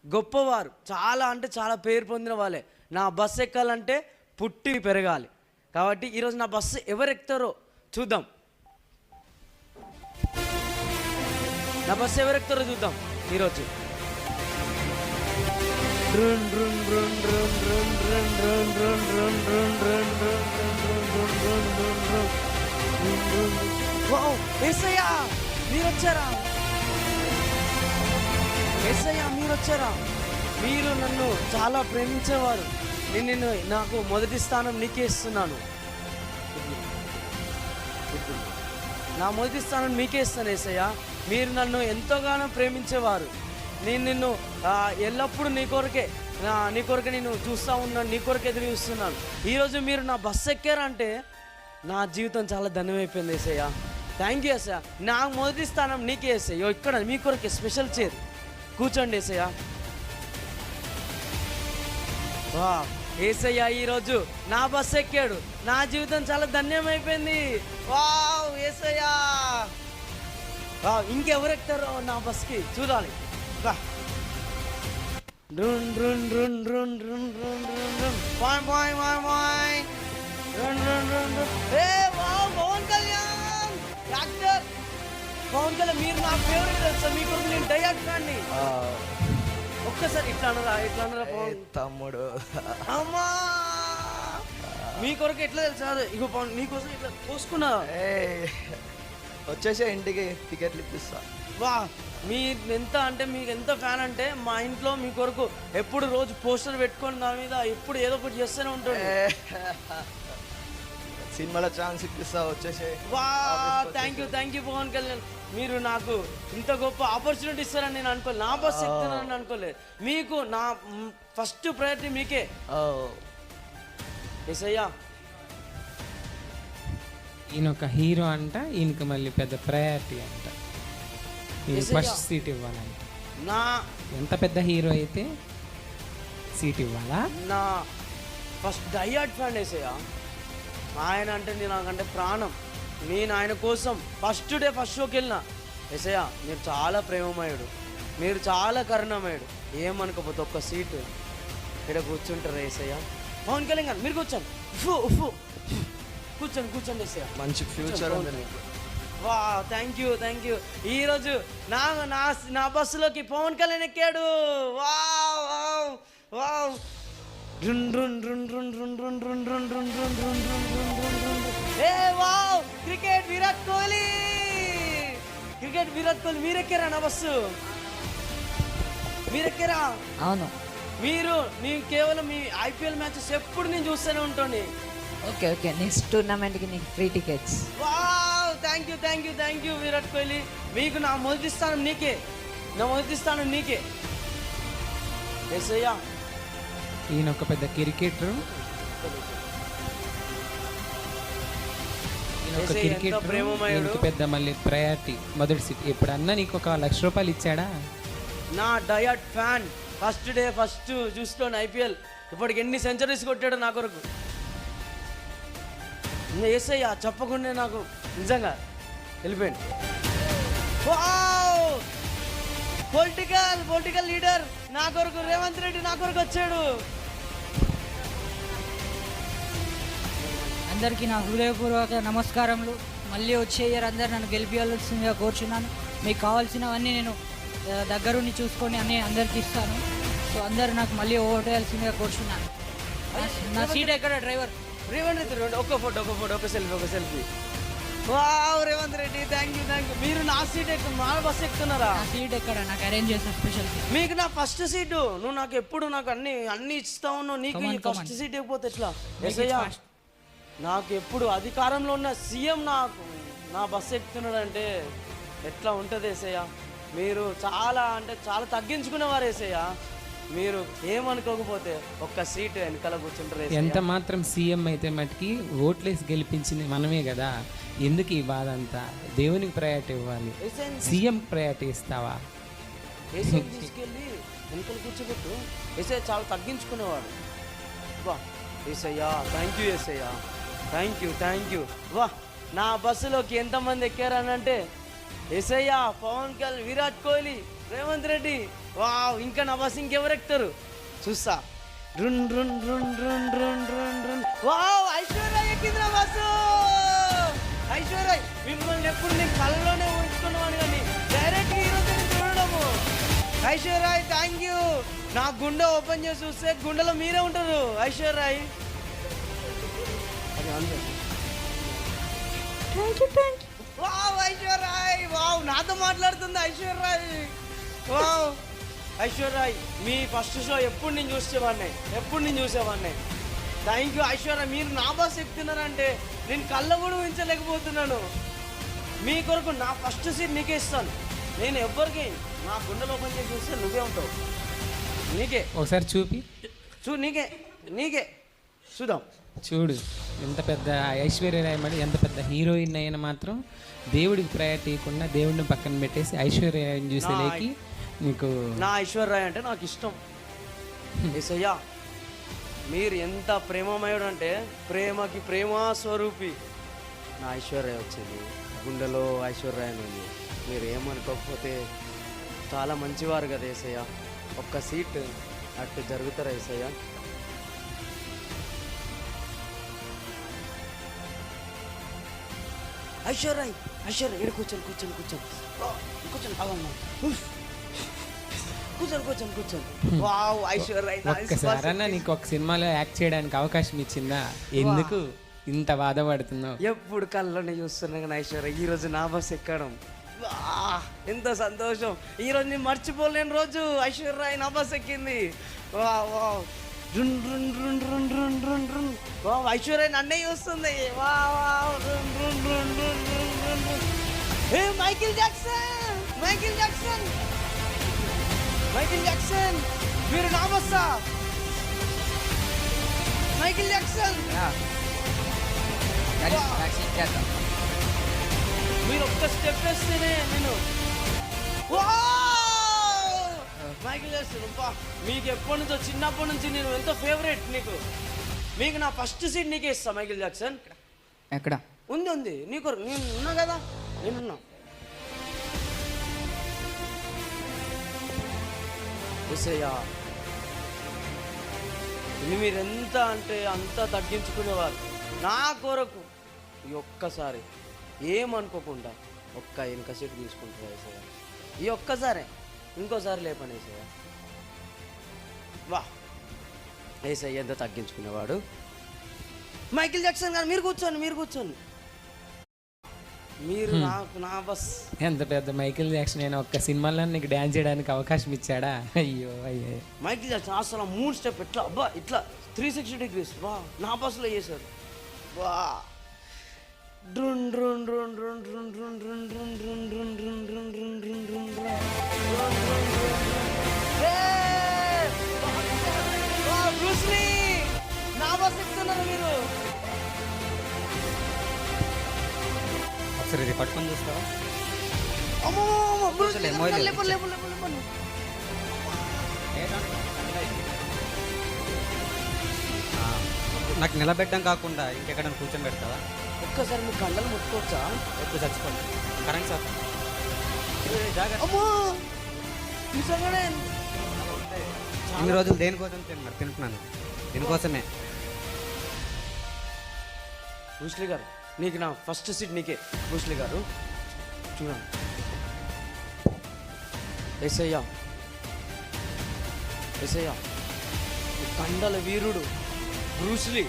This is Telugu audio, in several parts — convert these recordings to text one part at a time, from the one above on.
గొప్పవారు, చాలా అంటే చాలా పేరు పొందిన వాళ్ళే. నా బస్సు ఎక్కాలంటే పుట్టి పెరగాలి. కాబట్టి ఈరోజు నా బస్సు ఎవరు ఎక్కుతారో చూద్దాం. నా బస్సు ఎవరు ఎక్కుతారో చూద్దాం ఈరోజు. యేసయ్యా మీరొచ్చారా? యేసయ్యా మీరొచ్చారా? మీరు నన్ను చాలా ప్రేమించేవారు. నేను నాకు మొదటి స్థానం నీకే ఇస్తున్నాను. నా మొదటి స్థానం మీకే ఇస్తాను యేసయ్యా. మీరు నన్ను ఎంతోగానో ప్రేమించేవారు. నేను నిన్ను ఎల్లప్పుడూ నీ కొరకే నేను చూస్తూ ఉన్నాను, నీ కొరకే ఎదురు చూస్తున్నాను. ఈరోజు మీరు నా బస్సు ఎక్కారంటే నా జీవితం చాలా ధన్యమైపోయింది యేసయ్యా. థ్యాంక్ యూ యేసయ్యా. నా మొదటి స్థానం నీకే యేసయ్యా. ఇక్కడ మీ కొరకే స్పెషల్ చైర్, కూర్చోండి యేసయ్యా. వా యేసయ్యా ఈరోజు నా బస్సు ఎక్కాడు, నా జీవితం చాలా ధన్యమైపోయింది. వావ్ యేసయ్యా. ఇంకెవరు ఎక్కుతారో నా బస్కి చూడాలి. పవన్ కళ్యాణ్ యాక్టర్, పవన్ కళ్యాణ్ మీరు నా ఫేవరెట్ తెలుసా? మీకు నేను డైయాట్ ఫ్యాన్ని. ఒక్కసారి ఇట్లా అనరా పవన్ తమ్ముడు. అమ్మా మీ కొరకు ఎట్లా తెలుసా? ఇగో పవన్ మీకోసం ఇట్లా చూసుకున్నా. వచ్చేసే ఇంటికి టికెట్లు ఇప్పిస్తా. వా మీకు ఎంత ఫ్యాన్ అంటే మా ఇంట్లో మీ కొరకు ఎప్పుడు రోజు పోస్టర్ పెట్టుకొని దాని మీద ఎప్పుడు ఏదో ఒకటి చేస్తూనే ఉంటాడు. సినిమాలో ఛాన్స్ ఇప్పిస్తా, వచ్చేసే. వా థ్యాంక్ యూ పవన్ కళ్యాణ్. మీరు నాకు ఇంత గొప్ప ఆపర్చునిటీ ఇస్తారని నేను అనుకోలేదు. నా బస్ ఎక్కుతానని అనుకోలేదు. మీకు నా ఫస్ట్ ప్రయారిటీ మీకే. యేసయ్యా ఈయన ఒక హీరో అంట, ఈయనకి మళ్ళీ పెద్ద ప్రయారిటీ అంట. ఫస్ట్ సీట్ ఇవ్వాలంట. నా ఎంత పెద్ద హీరో అయితే సీట్ ఇవ్వాలా? నా ఫస్ట్ డైయాడ్ ఫ్యాన్ యేసయ్యా. ఆయన అంటే నాకంటే ప్రాణం. నేను ఆయన కోసం ఫస్ట్ షోకి వెళ్ళిన. యేసయ్యా మీరు చాలా ప్రేమమయుడు, మీరు చాలా కరుణమయుడు. ఏమనుకోపోతే ఒక్క సీటు ఇక్కడ కూర్చుంటారు యేసయ్యా. పవన్ కళ్యాణ్ గారు మీరు కూర్చోండి. కూర్చోండి యేసయ్యా. మంచి ఫ్యూచర్ ఉంది. వా థ్యాంక్ యూ. ఈరోజు నా బస్సులోకి పవన్ కళ్యాణ్ ఎక్కాడు. వావ్ క్రికెట్ విరాట్ కోహ్లీ మీరెక్కారా నా బస్సు? మీరెక్కారా? అవును. మీరు కేవలం మీ ఐపీఎల్ మ్యాచెస్ ఎప్పుడు నేను చూస్తూనే ఉంటాను. ఓకే నెక్స్ట్ టోర్నమెంట్కి నీకు free tickets. Wow thank you Virat Kohli. మీకు నా మొదటి స్థానం నీకే. యేసయ్యా ఈయన ఒక పెద్ద క్రికెటర్, ఈయనకి పెద్ద మళ్ళీ ప్రయారిటీ మొదటి సీట్. ఎప్పుడన్నా నీకు ఒక ₹1,00,000 ఇచ్చాడా? నా డయాట్ ఫ్యాన్. ఫస్ట్ చూసుకోండి ఐపీఎల్. ఇప్పటికి ఎన్ని సెంచరీస్ కొట్టాడో నా కొరకు. యేసయ్యా చెప్పకుండా నాకు నిజంగా వెళ్ళిపోయింది. పొలిటికల్ లీడర్ నా కొరకు రేవంత్ రెడ్డి నా కొరకు వచ్చాడు. అందరికీ నా హృదయపూర్వక నమస్కారములు. మళ్ళీ వచ్చే ఇయర్ అందరు నన్ను గెలిపించాల్సిందిగా కోరుచున్నాను. మీకు కావాల్సినవన్నీ నేను దగ్గరుండి చూసుకొని అన్నీ అందరికి ఇస్తాను. సో అందరు నాకు మళ్ళీ ఓటేయాల్సిందిగా కోరుచున్నాను. నా సీట్ ఎక్కడ? డ్రైవర్ రేవంత్ రెడ్డి. ఒక ఫోటో ఒక selfie. Wow Revanth Reddy thank you. మీరు నా సీట్ మా బస్సు ఎక్కుతున్నారా? నా సీట్ ఎక్కడ? నాకు అరేంజ్ చేసిన స్పెషల్ సీట్. మీకు నా ఫస్ట్ సీటు. నువ్వు నాకు ఎప్పుడు అన్ని ఇస్తా ఉన్నావు. నీకు ఫస్ట్ సీట్ ఇవ్వకపోతే ఎట్లా? యేసయ్యా నాకు ఎప్పుడు అధికారంలో ఉన్న సీఎం నా బస్సు ఎక్కుతున్నాడు అంటే ఎట్లా ఉంటుంది యేసయ్యా? మీరు చాలా తగ్గించుకునేవారు యేసయ్యా. మీరు ఏమనుకోకపోతే ఒక్క సీట్ వెనకాల కూర్చుంటారు. ఎంత మాత్రం సీఎం అయితే మటుకి ఓట్లేసి గెలిపించింది మనమే కదా. ఎందుకు ఈ బాధ అంతా? దేవునికి ప్రయారిటీ ఇవ్వాలి, సీఎం ప్రయారిటీ ఇస్తావా? తీసుకెళ్ళి వెనకాల కూర్చోబెట్టు. యేసయ్య చాలా తగ్గించుకునేవాడు. వా యేసయ్యా థ్యాంక్ యూ. వా నా బస్సులోకి ఎంతమంది ఎక్కారనంటే యేసయ్యా, పవన్ కళ్యాణ్, విరాట్ కోహ్లీ, రేవంత్ రెడ్డి. వావ్, ఇంకా నా బస్ ఇంకెవరు ఎక్కుతారు చూస్తా. రున్ run run run run run run. Wow, Aishwarya ఎక్కింది నా బస్సు. ఐశ్వర్య, మిమ్మల్ని ఎప్పుడు నేను కళ్ళలోనే ఊహించుకున్నాను కానీ డైరెక్ట్ ఈరోజు నేను చూడడము. Aishwarya, thank you. నా గుండె ఓపెన్ చేసి చూస్తే గుండెలో మీరే ఉంటారు ఐశ్వర్య. వావ్ ఐశ్వర్య, వావ్ నాతో మాట్లాడుతుంది ఐశ్వర్య. వావ్ ఐశ్వర్య, మీ ఫస్ట్ షో ఎప్పుడు నేను చూసేవాడిని. Thank you Aishwarya. మీరు నా బస్ ఎక్కుతున్నారంటే నేను కళ్ళ కూడా ఊహించలేకపోతున్నాను. మీ కొరకు నా ఫస్ట్ సీట్ నీకే ఇస్తాను. నేను ఎవ్వరికి నా గుండెలో ఓపెన్ చేసి చూస్తే నువ్వే ఉంటావు. నీకే ఒకసారి చూపి నీకే చూద్దాం. చూడు, ఎంత పెద్ద ఐశ్వర్య రాయ్ మరి ఎంత పెద్ద హీరోయిన్ అయినా మాత్రం దేవుడికి ప్రయారిటీ ఇవ్వకుండా దేవుడిని పక్కన పెట్టేసి ఐశ్వర్య రాయ్ని చూసేలేకి నీకు. నా ఐశ్వర్య అంటే నాకు ఇష్టం. ఏసయ్యా, మీరు ఎంత ప్రేమమయుడు అంటే ప్రేమకి ప్రేమ స్వరూపి నా ఐశ్వర్య వచ్చింది. గుండెలో ఐశ్వర్య ఉంది. మీరు ఏమనుకోకపోతే చాలా మంచివారు కదా ఏసయ్య. ఒక్క సీట్ అటు జరుగుతారా ఏసయ్య? ఐశ్వర్య ఇక్కడ కూర్చొని బాగున్నా. కూర్చొని వావ్ ఐశ్వర్య, ఒక్కసారన్నా నీకు ఒక సినిమాలో యాక్ట్ చేయడానికి అవకాశం ఇచ్చిందా? ఎందుకు ఇంత బాధపడుతున్నావు? ఎప్పుడు కళ్ళని చూస్తున్నా కానీ ఐశ్వర్య ఈరోజు నా బస్ ఎక్కడం ఎంత సంతోషం. ఈరోజు నేను మర్చిపోలేని రోజు. ఐశ్వర్య నా బస్ ఎక్కింది. Wow wow, run run run run run run run. Wow Aishwarya నన్నే చూస్తుంది. Wow wow, run run run run run run run. ఏ మైకేల్ జాక్సన్ మీరు నా బస్సా? మైకేల్ జాక్సన్ మీరు ఒక్క స్టెప్ వేస్తేనే నేను మైకేల్ జాక్సన్. మీకు ఎప్పటి నుంచో చిన్నప్పటి నుంచి నేను ఎంతో ఫేవరెట్. మీకు నా ఫస్ట్ సీట్ నీకే ఇస్తా మైకేల్ జాక్సన్. ఎక్కడ ఉంది నీకు నేను ఉన్నా కదా. నేనున్నా. ఏసయ్యా, మీరెంత అంటే అంత తగ్గించుకునేవారు నా కొరకు. ఈ ఒక్కసారి ఏమనుకోకుండా ఒక్క వెనక సీట్ తీసుకుంటారు ఏసయ్య. ఈ ఒక్కసారి ఇంకోసారి లేపని ఏసయ్య. వా ఏసయ్య ఎంత తగ్గించుకునేవాడు. మైకేల్ జాక్సన్ గారు మీరు కూర్చోండి. మీరు నా బస్. ఎంత పెద్ద మైకేల్ జాక్సన్ అయినా ఒక్క సినిమాలో నీకు డ్యాన్స్ చేయడానికి అవకాశం ఇచ్చాడా? అయ్యో. మైకేల్ జాక్సన్ అసలు 3 స్టెప్ ఇట్లా ఇట్లా 360 degrees వా నా బస్సులో చేశారు. వా డ్రున్ డ్రున్ డ్రున్ డ్రున్ డ్రున్ డ్రున్ డ్రున్ డ్రున్ డ్రున్ డ్రున్ డ్రున్ డ్రున్ డ్రున్ డ్రున్ డ్రున్ డ్రున్. బ్రూస్ లీ నా బస్ ఎక్కుతున్నారు మీరు. ఒకసారి ఇది పట్టుకొని చూస్తావా? అమ్మో బ్రూస్ లీ మోయలేదు. లేపు. నాకు నిలబెట్టడం కాకుండా ఇంకెక్కడ కూర్చొని పెడతావా? ఒక్కసారి మీ కళ్ళలు ముట్టుకోవచ్చా? ఎక్కువ చచ్చిపోండి. కరెంట్ సార్ జాగ్రత్త. అమ్మో నిజంగానే ఇన్ని రోజులు దేనికోసం తింటున్నాను, దీనికోసమే. బ్రూస్ లీ గారు నీకు నా ఫస్ట్ సీట్ నీకే. బ్రూస్ లీ గారు చూడండి. ఏసయ్యా కండల వీరుడు బ్రూస్ లీ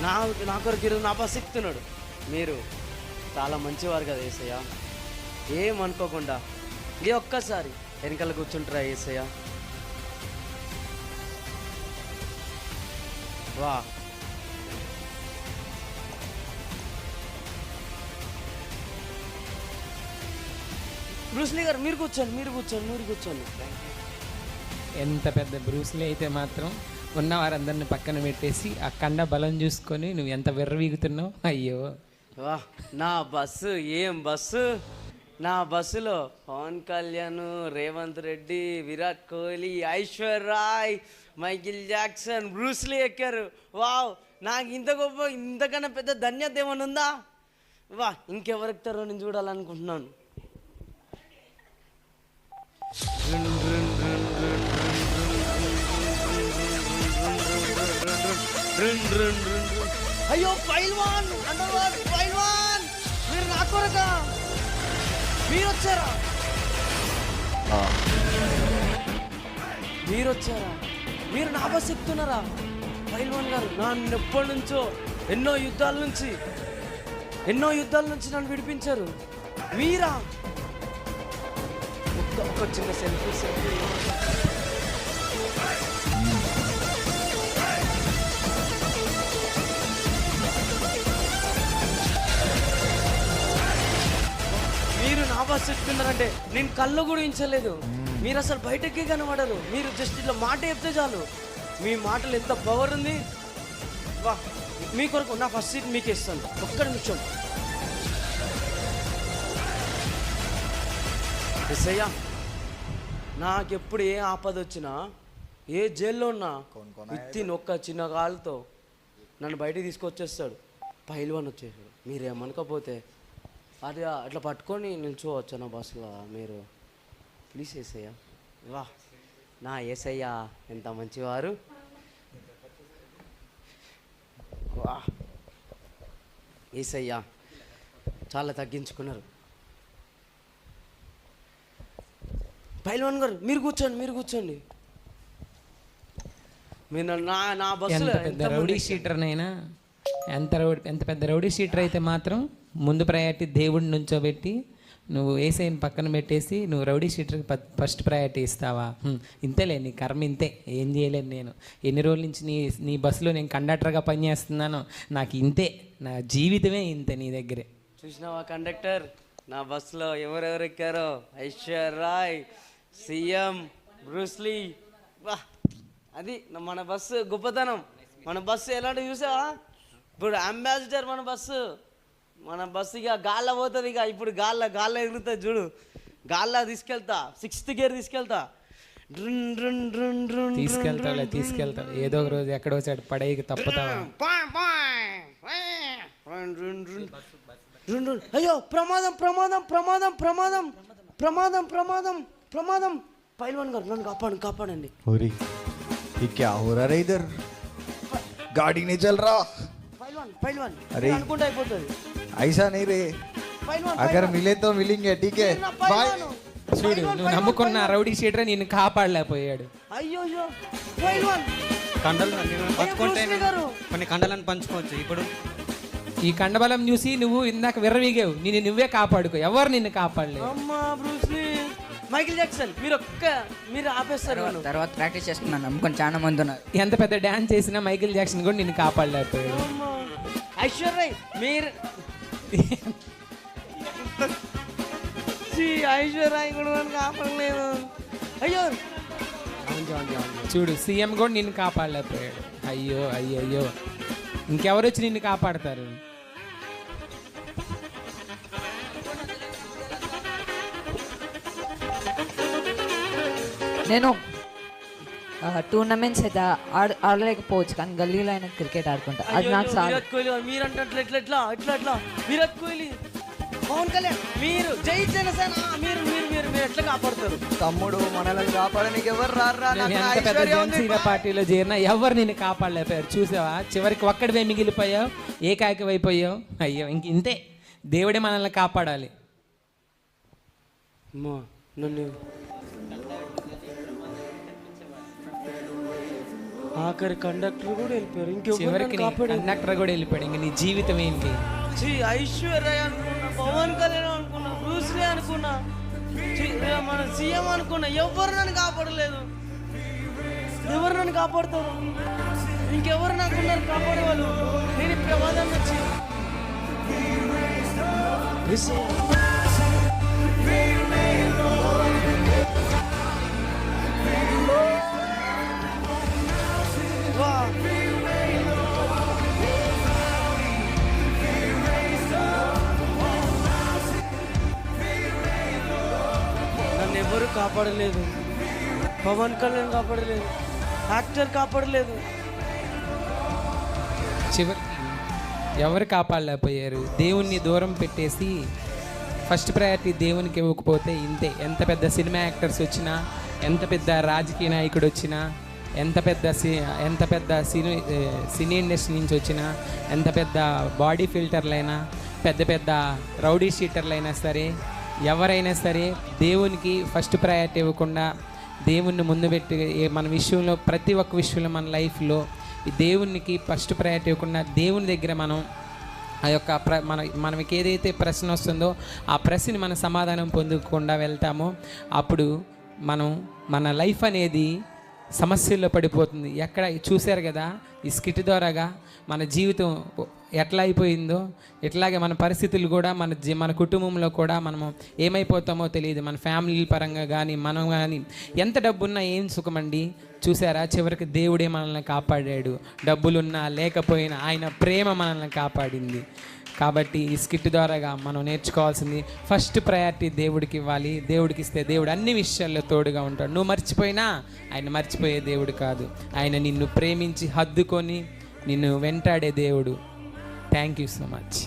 నా కొరకు ఈరోజు నా బస్ ఎక్కుతున్నాడు. మీరు చాలా మంచివారు కదా ఏసయ్య. ఏమనుకోకుండా ఈ ఒక్కసారి వెనకాల కూర్చుంటారా ఏసయ్య? వా బ్రూస్ లీ గారు మీరు కూర్చోండి. ఎంత పెద్ద బ్రూస్లీ అయితే మాత్రం ఉన్న వారందరిని పక్కన పెట్టేసి ఆ కండ బలం చూసుకొని నువ్వు ఎంత విర్రవీగుతున్నావు. అయ్యో. వా నా బస్సు ఏం బస్సు. నా బస్సులో Pawan Kalyan, Revanth Reddy, Virat Kohli, Aishwarya Rai, Michael Jackson, Bruce Lee ఎక్కారు. వావ్, నాకు ఇంతకన్నా పెద్ద ధన్యత ఏమైనా ఉందా? వా ఇంకెవరు ఎక్కుతారో నేను చూడాలనుకుంటున్నాను. రున్ రున్ రున్ రున్. అయ్యో పైల్వాన్ అండర్వార్ పైల్వాన్, మీరు నా కొరక మీరు వచ్చారా? మీరు వచ్చారా? మీరు నా బస్ ఎక్కుతున్నారా? పైల్వాన్ గారు, నన్ను ఎప్పటి నుంచో ఎన్నో యుద్ధాల నుంచి నన్ను విడిపించారు. మీరా? ఒక చిన్న సెల్ఫీ. మీరు నా బస్ ఎక్కుతున్నారంటే నేను కళ్ళు కూడా ఇంచలేదు. మీరు అసలు బయటకే కనబడరు. మీరు జస్ట్ ఇట్లా మాట చెప్తే చాలు. మీ మాటలు ఎంత పవర్ ఉంది. వా, మీ కొరకు నా ఫస్ట్ సీట్ మీకే ఇస్తాను. ఒక్క నిమిషం. ఎస్సయ్యా, నాకెప్పుడు ఏ ఆపద వచ్చినా, ఏ జైల్లో ఉన్నా, విత్తిన్ ఒక్క చిన్న కాలుతో నన్ను బయటికి తీసుకొచ్చేస్తాడు. పైల్వాన్ వచ్చేసాడు. మీరేమనుకోపోతే అది అట్లా పట్టుకొని నిల్చోవచ్చు నా బస్సులో. మీరు ప్లీజ్ ఏసయ్యా. వా, నా ఏసయ్యా ఎంత మంచివారు. వా, ఏసయ్యా చాలా తగ్గించుకున్నారు. పైల్వాన్ గారు, మీరు కూర్చోండి. మీరు నా బస్సులో రౌడీ షీటర్నైనా, ఎంత పెద్ద రౌడీ షీటర్ అయితే మాత్రం ముందు ప్రయారిటీ దేవుడిని నుంచోబెట్టి నువ్వు ఏసైని పక్కన పెట్టేసి నువ్వు రౌడీ షీటర్కి ఫస్ట్ ప్రయారిటీ ఇస్తావా? ఇంతేలే, నీ కర్మ ఇంతే. ఏం చేయలేను నేను. ఎన్ని రోజుల నుంచి నీ బస్సులో నేను కండక్టర్గా పనిచేస్తున్నాను. నాకు ఇంతే, నా జీవితమే ఇంతే నీ దగ్గరే. చూసినావా కండక్టర్, నా బస్సులో ఎవరెవరు ఎక్కారో? Aishwarya Rai, CM, Bruce Lee. వా, అది మన బస్సు గొప్పతనం. మన బస్సు ఎలాంటి చూసావా? ఇప్పుడు అంబాసిడర్ మన బస్సు ఇక గాల్లో పోతుంది. ఇక ఇప్పుడు గాల్లో ఎగురుతుంది చూడు. గాల్లో తీసుకెళ్తా, 6th గేర్ తీసుకెళ్తా. తీసుకెళ్తావు ఏదో ఒక రోజు ఎక్కడో చెడు పడేకి తప్పుతావా? అయ్యో ప్రమాదం ప్రమాదం ప్రమాదం ప్రమాదం ప్రమాదం ప్రమాదం ప్రమాదం. పైల్వాన్ గారు, నన్ను కాపాడండి. ये क्या हो रहा है इधर? गाड़ी नहीं चल रहा. पहलवान अरे అనుకుంటే అయిపోతుంది. ऐसा नहीं रे. अगर मिले तो मिलेंगे, ठीक है? बाय. చూడు, నువ్వు నమ్ముకున్న రౌడీ షీటర్ నిన్ను కాపాడలేకపోయాడు. అయ్యో పైల్వాన్, కండలు పంచుకుంటే కొన్ని కండలను పంచుకోవచ్చు. ఇప్పుడు ఈ కండబలం చూసి నువ్వు ఇందాక విర్రవీగావు. నువ్వే కాపాడుకో, ఎవరు నిన్ను కాపాడలేదు. అమ్మా బ్రూస్లీ, మైకిల్ జాక్సన్, మీరు ఆపేస్తారు. తర్వాత ప్రాక్టీస్ చేసుకున్నాను, నమ్ముకొని చాలా మంది ఉన్నారు. ఎంత పెద్ద డాన్స్ చేసినా మైకిల్ జాక్సన్ కూడా నిన్ను కాపాడలేకపోయాడు. ఐశ్వర్య మీరు ఐశ్వర్య కూడా నన్ను కాపాడలేదు. అయ్యో చూడు, సీఎం కూడా నిన్ను కాపాడలేకపోయాడు. అయ్యో అయ్యో అయ్యో, ఇంకెవరు వచ్చి నిన్ను కాపాడతారు? నేను టోర్నమెంట్స్ అయితే ఆడలేకపోవచ్చు, కానీ గల్లీలో అయినా క్రికెట్ ఆడుకుంటా. అది నాకు విరాట్ కోహ్లీ మీరంటే ఎట్లా విరాట్ కోహ్లీ, పవన్ కళ్యాణ్, మీరు జై జనసేన, మీరు మీరు మీరు మీరు ఎట్లా కాపాడుతారు? తమ్ముడు, మనల్ని కాపాడడానికి ఎవరు రారా? ఎంత పెద్ద జనసేన పార్టీలో చేరినా ఎవరు నిన్ను కాపాడలేకపోయారు. చూసావా, చివరికి ఒక్కడివే మిగిలిపోయావు, ఏకాకివైపోయావు. అయ్యో, ఇంతే, దేవుడే మనల్ని కాపాడాలి. నన్ను ఆఖరి కండక్టర్ కూడా వెళ్ళిపోయారు. చివరికి కండక్టర్ కూడా వెళ్ళిపోయాడు. ఇంక నీ జీవితం ఏంటి? ఐశ్వర్య అనుకున్నా, పవన్ కళ్యాణ్ అనుకున్నా, బ్రూస్లీ అనుకున్నా, మన సీఎం అనుకున్నా, ఎవరు నన్ను కాపాడలేదు. ఎవరు నన్ను కాపాడుతారు? ఇంకెవరు నాకున్నారు కాపాడేవాళ్ళు? నేను ఈ ప్రమాదం వచ్చి నన్ను ఎవరు కాపాడలేదు. పవన్ కళ్యాణ్ కాపాడలేదు, యాక్టర్ కాపాడలేదు. చివరికి ఎవరు కాపాడలేకపోయారు. దేవుణ్ణి దూరం పెట్టేసి ఫస్ట్ ప్రయారిటీ దేవునికి ఇవ్వకపోతే ఇంతే. ఎంత పెద్ద సినిమా యాక్టర్స్ వచ్చినా, ఎంత పెద్ద రాజకీయ నాయకుడు వచ్చినా, ఎంత పెద్ద సినీ ఇండస్ట్రీ నుంచి వచ్చినా, ఎంత పెద్ద బాడీ ఫిల్టర్లైనా, పెద్ద రౌడీ షీటర్లైనా సరే, ఎవరైనా సరే దేవునికి ఫస్ట్ ప్రయారిటీ ఇవ్వకుండా దేవుణ్ణి ముందు పెట్టి మన విషయంలో, ప్రతి ఒక్క విషయంలో మన లైఫ్లో ఈ దేవునికి ఫస్ట్ ప్రయారిటీ ఇవ్వకుండా దేవుని దగ్గర మనం ఆ యొక్క మనకి ఏదైతే ప్రశ్న వస్తుందో ఆ ప్రశ్నని మనం సమాధానం పొందకుండా వెళ్తామో అప్పుడు మన లైఫ్ అనేది సమస్యల్లో పడిపోతుంది. ఎక్కడ చూశారు కదా ఈ స్కిట్ ద్వారాగా మన జీవితం ఎట్లా అయిపోయిందో, ఇట్లాగే మన పరిస్థితులు కూడా మన కుటుంబంలో కూడా మనము ఏమైపోతామో తెలియదు. మన ఫ్యామిలీ పరంగా కానీ మనం కానీ ఎంత డబ్బున్నా ఏం సుఖమండి. చూసారా, చివరికి దేవుడే మనల్ని కాపాడాడు. డబ్బులున్నా లేకపోయినా ఆయన ప్రేమ మనల్ని కాపాడింది. కాబట్టి ఈ స్కిట్ ద్వారాగా మనం నేర్చుకోవాల్సింది ఫస్ట్ ప్రయారిటీ దేవుడికి ఇవ్వాలి. దేవుడికి ఇస్తే దేవుడు అన్ని విషయాల్లో తోడుగా ఉంటాడు. నువ్వు మర్చిపోయినా ఆయన మర్చిపోయే దేవుడు కాదు. ఆయన నిన్ను ప్రేమించి హద్దుకొని నిన్ను వెంటాడే దేవుడు. Thank you so much.